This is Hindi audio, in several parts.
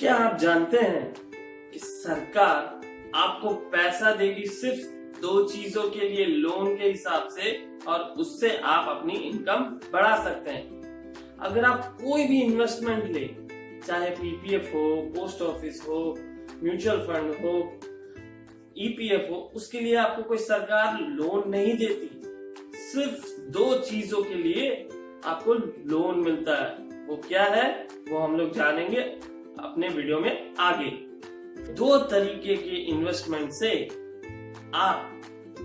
क्या आप जानते हैं कि सरकार आपको पैसा देगी सिर्फ दो चीजों के लिए, लोन के हिसाब से, और उससे आप अपनी इनकम बढ़ा सकते हैं। अगर आप कोई भी इन्वेस्टमेंट ले, चाहे पीपीएफ हो, पोस्ट ऑफिस हो, म्यूचुअल फंड हो, ईपीएफ हो, उसके लिए आपको कोई सरकार लोन नहीं देती। सिर्फ दो चीजों के लिए आपको लोन मिलता है। वो क्या है वो हम लोग जानेंगे अपने वीडियो में आगे। दो तरीके के इन्वेस्टमेंट से आप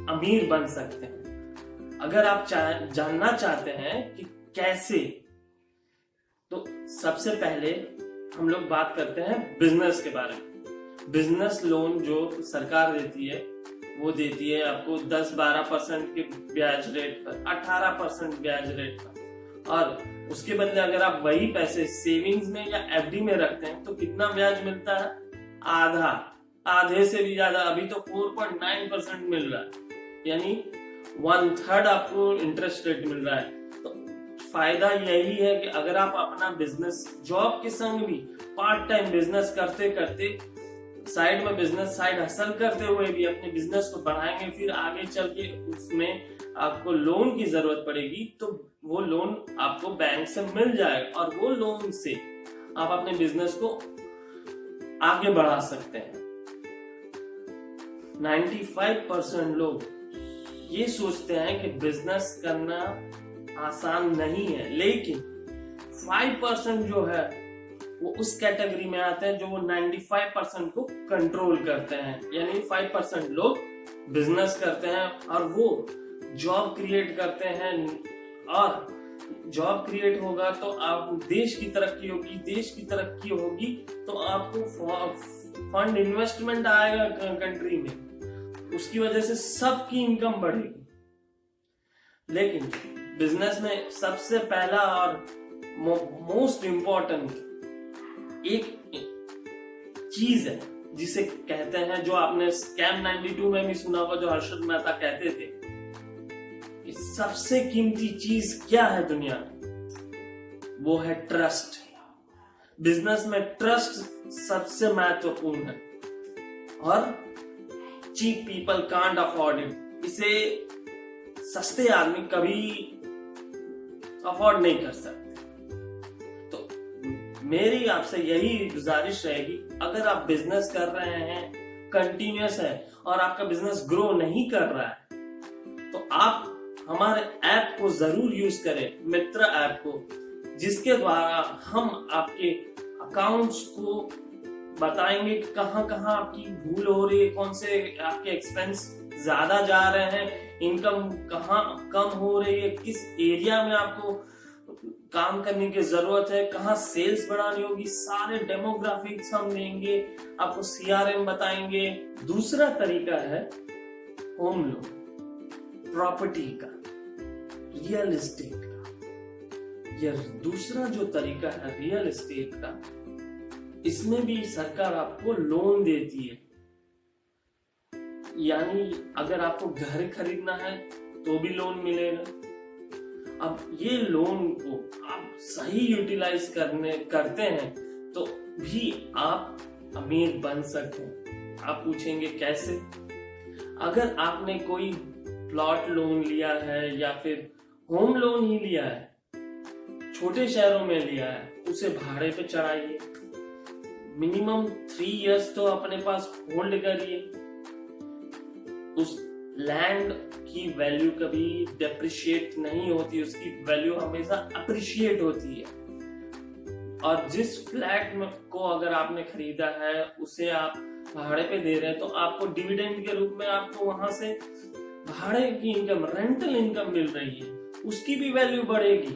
अमीर बन सकते हैं। अगर आप जानना चाहते हैं कि कैसे, तो सबसे पहले हम लोग बात करते हैं बिजनेस के बारे में। बिजनेस लोन जो सरकार देती है वो देती है आपको 10-12% के ब्याज रेट पर, 18% ब्याज रेट पर, और उसके बदले अगर आप वही पैसे सेविंग्स में या एफडी में रखते हैं तो कितना ब्याज मिलता है? आधे से भी ज्यादा। अभी तो 4.9% मिल रहा है, यानी 1/3 आपको इंटरेस्ट रेट मिल रहा है। तो फायदा यही है कि अगर आप अपना बिजनेस जॉब के संग भी पार्ट टाइम बिजनेस करते करते, साइड में बिजनेस, साइड हसल करते हुए भी अपने बिजनेस को बढ़ाएंगे, फिर आगे चल के उसमें आपको लोन की जरूरत पड़ेगी तो वो लोन आपको बैंक से मिल जाएगा, और वो लोन से आप अपने बिजनेस को आगे बढ़ा सकते हैं। 95% लोग ये सोचते हैं कि बिजनेस करना आसान नहीं है, लेकिन 5% जो है वो उस कैटेगरी में आते हैं जो वो 95% को कंट्रोल करते हैं। यानी 5% लोग बिजनेस करते हैं और वो जॉब क्रिएट करते हैं, और जॉब क्रिएट होगा तो आप देश की तरक्की होगी, देश की तरक्की होगी तो आपको फंड इन्वेस्टमेंट आएगा कंट्री में, उसकी वजह से सबकी इनकम बढ़ेगी। लेकिन बिजनेस में सबसे पहला और मोस्ट इम्पोर्टेंट एक चीज है जिसे कहते हैं, जो आपने स्कैम 92 में भी सुना होगा, जो हर्षद मेहता कहते थे कि सबसे कीमती चीज क्या है दुनिया में, वो है ट्रस्ट। बिजनेस में ट्रस्ट सबसे महत्वपूर्ण है, और cheap people can't afford it. इसे सस्ते आदमी कभी अफोर्ड नहीं कर सकते। तो मेरी आपसे यही गुजारिश रहेगी, अगर आप बिजनेस कर रहे हैं, कंटिन्यूअस है और आपका बिजनेस ग्रो नहीं कर रहा है, तो आप हमारे ऐप को जरूर यूज करें, मित्र ऐप को, जिसके द्वारा हम आपके अकाउंट्स को बताएंगे कि कहां कहां आपकी भूल हो रही है, कौन से आपके एक्सपेंस ज्यादा जा रहे हैं, इनकम कहां कम हो रही है, किस एरिया में आपको काम करने की जरूरत है, कहां सेल्स बढ़ानी होगी, सारे डेमोग्राफिक्स हम देंगे, आपको सीआरएम बताएंगे। दूसरा तरीका है होम लोन, प्रॉपर्टी का, रियल एस्टेट का। यह दूसरा जो तरीका है रियल एस्टेट का, इसमें भी सरकार आपको लोन देती है। यानी अगर आपको घर खरीदना है तो भी लोन मिलेगा। अब ये लोन को आप सही यूटिलाइज करते हैं तो भी आप अमीर बन सकते हैं। आप पूछेंगे कैसे? अगर आपने कोई प्लॉट लोन लिया है या फिर होम लोन ही लिया है, छोटे शहरों में लिया है, उसे भाड़े पे चढ़ाइए। मिनिमम 3 इयर्स तो अपने पास होल्ड करिए। उस लैंड की वैल्यू कभी डेप्रिशिएट नहीं होती, उसकी वैल्यू हमेशा अप्रिशिएट होती है। और जिस फ्लैट को अगर आपने खरीदा है उसे आप भाड़े पे दे रहे हैं, तो आपको डिविडेंड के रूप में आपको वहां से भाड़े की इनकम, रेंटल इनकम मिल रही है, उसकी भी वैल्यू बढ़ेगी।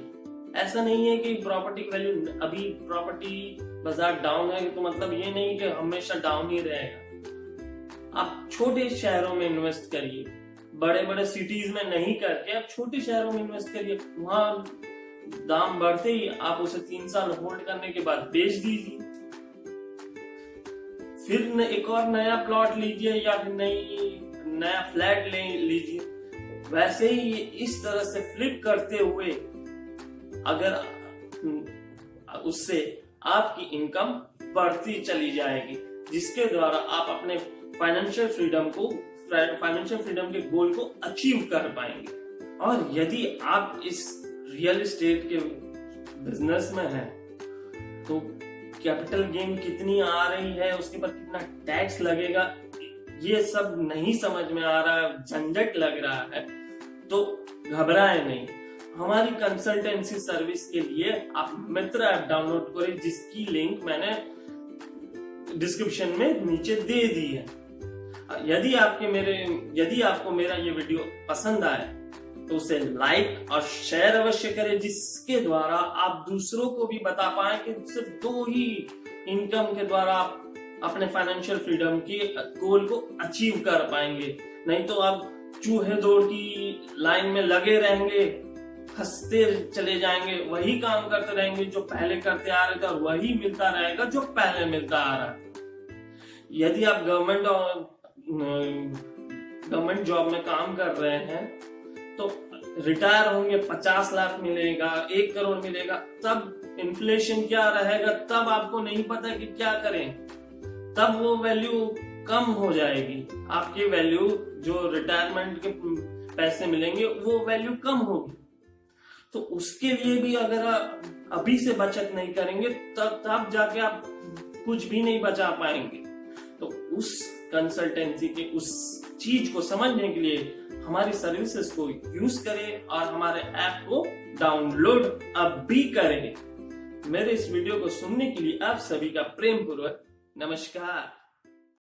ऐसा नहीं है कि प्रॉपर्टी की वैल्यू, अभी प्रॉपर्टी बाजार डाउन है तो मतलब ये नहीं कि हमेशा डाउन ही रहेगा। आप छोटे शहरों में इन्वेस्ट करिए, बड़े बड़े सिटीज में नहीं करके आप छोटे शहरों में इन्वेस्ट करिए। वहां दाम बढ़ते ही आप उसे 3 साल होल्ड करने के बाद बेच दीजिए, फिर एक और नया प्लॉट लीजिए या फिर नया फ्लैट लीजिए। वैसे ही इस तरह से फ्लिप करते हुए अगर उससे आपकी इनकम बढ़ती चली जाएगी, जिसके द्वारा आप अपने फाइनेंशियल फ्रीडम के गोल को अचीव कर पाएंगे। और यदि आप इस रियल एस्टेट के बिजनेस में हैं तो कैपिटल गेन कितनी आ रही है, उसके पर कितना टैक्स लगेगा, ये सब नहीं समझ में आ रहा है, झंझट लग रहा है, तो घबराए नहीं। हमारी कंसल्टेंसी सर्विस के लिए आप मित्र ऐप डाउनलोड करें, जिसकी लिंक मैंने डिस्क्रिप्शन में नीचे दे दी है। यदि आपको मेरा ये वीडियो पसंद आए तो उसे लाइक और शेयर अवश्य करें, जिसके द्वारा आप दूसरों को भी बता पाए कि सिर्फ 2 ही इनकम के द्वारा आप अपने फाइनेंशियल फ्रीडम के गोल को अचीव कर पाएंगे। नहीं तो आप चूहे दौड़ की लाइन में लगे रहेंगे, हंसते चले जाएंगे, वही काम करते रहेंगे जो पहले करते आ रहे थे, और वही मिलता रहेगा जो पहले मिलता आ रहा है। यदि आप गवर्नमेंट जॉब में काम कर रहे हैं तो रिटायर होंगे, 50 लाख मिलेगा, 1 करोड़ मिलेगा, तब इन्फ्लेशन क्या रहेगा, तब आपको नहीं पता कि क्या करें, तब वो वैल्यू कम हो जाएगी। आपकी वैल्यू जो रिटायरमेंट के पैसे मिलेंगे वो वैल्यू कम होगी। तो उसके लिए भी अगर आप अभी से बचत नहीं करेंगे तब जाके आप कुछ भी नहीं बचा पाएंगे। तो उस कंसल्टेंसी के उस चीज को समझने के लिए हमारी सर्विसेज को यूज करें और हमारे ऐप को डाउनलोड अब भी करें। मेरे इस वीडियो को सुनने के लिए आप सभी का प्रेम पूर्वक नमस्कार।